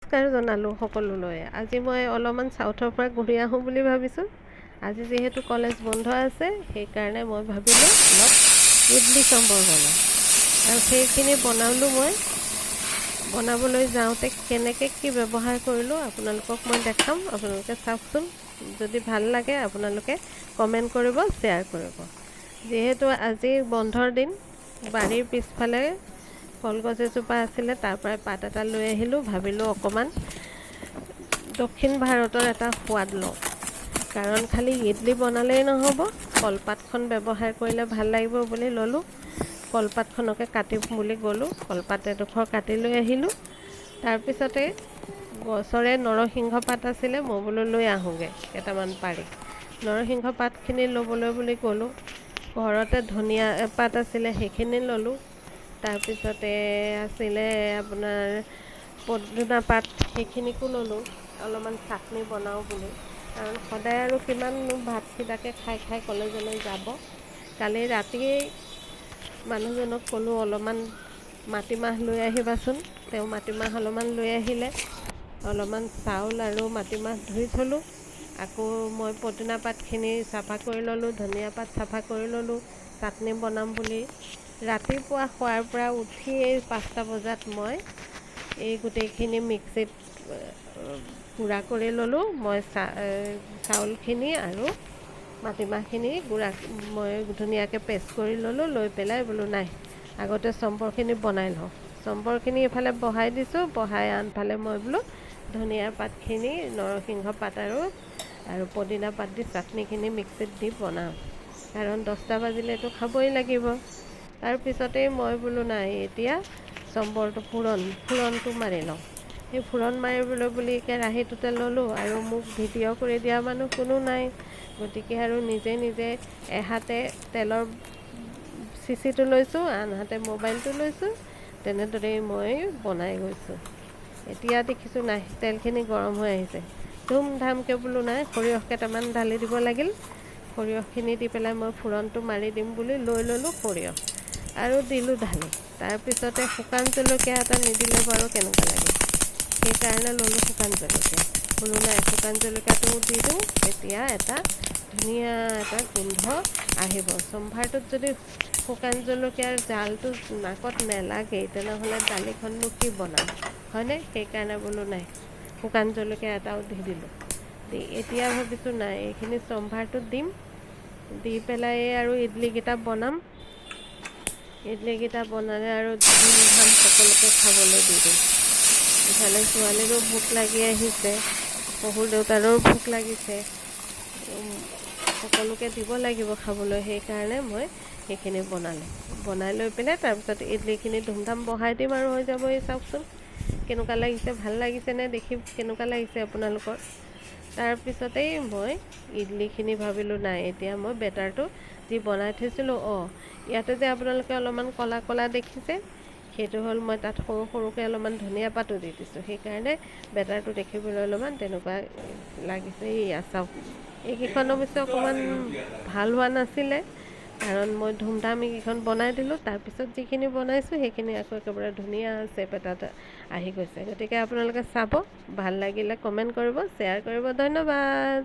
নমস্কাৰ জনালোঁ সকলোলৈ। আজি মই অলপমান চাউথৰ পৰা ঘূৰি আহোঁ বুলি ভাবিছোঁ। আজি যিহেতু কলেজ বন্ধ আছে, সেইকাৰণে মই ভাবিলোঁ অলপ ইডলি সম্বৰ বনাওঁ। আৰু সেইখিনি বনালোঁ মই। বনাবলৈ যাওঁতে কেনেকৈ কি ব্যৱহাৰ কৰিলোঁ আপোনালোকক মই দেখাম। আপোনালোকে চাওকচোন। যদি ভাল লাগে আপোনালোকে কমেণ্ট কৰিব, শ্বেয়াৰ কৰিব। যিহেতু আজি বন্ধৰ দিন, বাৰীৰ পিছফালে কলগছ এজোপা আছিলে, তাৰ পৰাই পাত এটা লৈ আহিলোঁ। ভাবিলোঁ অকণমান দক্ষিণ ভাৰতৰ এটা সোৱাদ লওঁ, কাৰণ খালি ইডলি বনালেই নহ'ব, কলপাতখন ব্যৱহাৰ কৰিলে ভাল লাগিব বুলি ল'লোঁ। কলপাতখনকে কাটিম বুলি গ'লোঁ, কলপাত এডোখৰ কাটি লৈ আহিলোঁ। তাৰপিছতে গছৰে নৰসিংহ পাত আছিলে, মই বোলো লৈ আহোঁগৈ কেইটামান পাৰি। নৰসিংহ পাতখিনি ল'বলৈ বুলি গ'লোঁ। ঘৰতে ধনিয়া পাত আছিলে, সেইখিনি ল'লোঁ। তাৰপিছতে আছিলে আপোনাৰ পদিনা পাত, সেইখিনিকো ল'লোঁ অলপমান চাটনি বনাওঁ বুলি। কাৰণ সদায় আৰু কিমাননো ভাতকেইটাকে খাই খাই কলেজলৈ যাব। কালি ৰাতিয়েই মানুহজনক ক'লোঁ অলপমান মাটিমাহ লৈ আহিবাচোন। তেওঁ মাটিমাহ অলপমান লৈ আহিলে। অলপমান চাউল আৰু মাটিমাহ ধুই থলোঁ। আকৌ মই পদিনা পাতখিনি চাফা কৰি ল'লোঁ, ধনিয়া পাত চাফা কৰি ল'লোঁ চাটনি বনাম বুলি। ৰাতিপুৱা শোৱাৰ পৰা উঠিয়েই 5টা বজাত মই এই গোটেইখিনি মিক্সিত গুড়া কৰি ল'লোঁ। মই চাউলখিনি আৰু মাটিমাহখিনি মই ধুনীয়াকৈ পেষ্ট কৰি ল'লোঁ। লৈ পেলাই বোলো নাই, আগতে সম্বৰখিনি বনাই লওঁ। সম্বৰখিনি এইফালে বহাই দিছোঁ, বহাই আনফালে মই বোলো ধনিয়াৰ পাতখিনি, নৰসিংহ পাত আৰু পদিনা পাত দি চাটনিখিনি মিক্সিত দি বনাওঁ, কাৰণ 10টা বাজিলেতো খাবই লাগিব। তাৰপিছতেই মই বোলো নাই, এতিয়া সম্বৰটো ফুৰণটো মাৰি লওঁ। সেই ফুৰণ মাৰিবলৈ বুলি কেৰাহীটোতে ল'লোঁ, আৰু মোক ভিডিঅ' কৰি দিয়া মানুহ কোনো নাই। গতিকে আৰু নিজে নিজে এহাতে তেলৰ চিচিটো লৈছোঁ, আনহাতে মোবাইলটো লৈছোঁ। তেনেদৰেই মই বনাই গৈছোঁ। এতিয়া দেখিছোঁ নাই, তেলখিনি গৰম হৈ আহিছে। ধুমধামকৈ বোলো নাই, সৰিয়হ কেইটামান ঢালি দিব লাগিল। সৰিয়হখিনি দি পেলাই মই ফুৰণটো মাৰি দিম বুলি লৈ ল'লোঁ সৰিয়হ, আৰু দিলোঁ ঢালি। তাৰপিছতে শুকান জলকীয়া এটা নিদিলে বাৰু কেনেকুৱা লাগে, সেইকাৰণে ল'লোঁ শুকান জলকীয়া। বোলো নাই, শুকান জলকীয়াটো দি দিওঁ, তেতিয়া এটা ধুনীয়া এটা গোন্ধ আহিব। সম্ভাৰটোত যদি শুকান জলকীয়াৰ জালটো নাকত নেলাগেই, তেনেহ'লে দালিখননো কি বনাম, হয়নে? সেইকাৰণে বোলো নাই, শুকান জলকীয়া এটাও দি দিলোঁ। এতিয়া ভাবিছোঁ নাই, এইখিনি সম্ভাৰটোত দিম, দি পেলাই আৰু ইডলিকেইটা বনাম। ইডলিকেইটা বনালে আৰু ধুমধাম সকলোকে খাবলৈ দি দিম। ইফালে ছোৱালীৰো ভোক লাগি আহিছে, শহুৰ দেউতাৰো ভোক লাগিছে, সকলোকে দিব লাগিব খাবলৈ। সেইকাৰণে মই সেইখিনি বনাই লৈ পেলাই তাৰপিছত ইডলিখিনি ধুমধাম বহাই দিম আৰু হৈ যাব। এই চাওকচোন কেনেকুৱা লাগিছে, ভাল লাগিছেনে দেখি, কেনেকুৱা লাগিছে আপোনালোকৰ? তাৰপিছতেই মই ইডলিখিনি ভাবিলোঁ নাই, এতিয়া মই বেটাৰটো যি বনাই থৈছিলোঁ, ইয়াতে যে আপোনালোকে অলপমান ক'লা ক'লা দেখিছে, সেইটো হ'ল মই তাত সৰু সৰুকৈ অলপমান ধনিয়া পাতো দি দিছোঁ। সেইকাৰণে বেটাৰটো দেখিবলৈ অলপমান তেনেকুৱা লাগিছে। এইয়া চাওক, এইকেইখন অৱশ্যে অকণমান ভাল হোৱা নাছিলে, কাৰণ মই ধুমধাম এইকেইখন বনাই দিলোঁ। তাৰপিছত যিখিনি বনাইছোঁ সেইখিনি আকৌ একেবাৰে ধুনীয়া চেপ এটাত আহি গৈছে। গতিকে আপোনালোকে চাব, ভাল লাগিলে কমেণ্ট কৰিব, শ্বেয়াৰ কৰিব। ধন্যবাদ।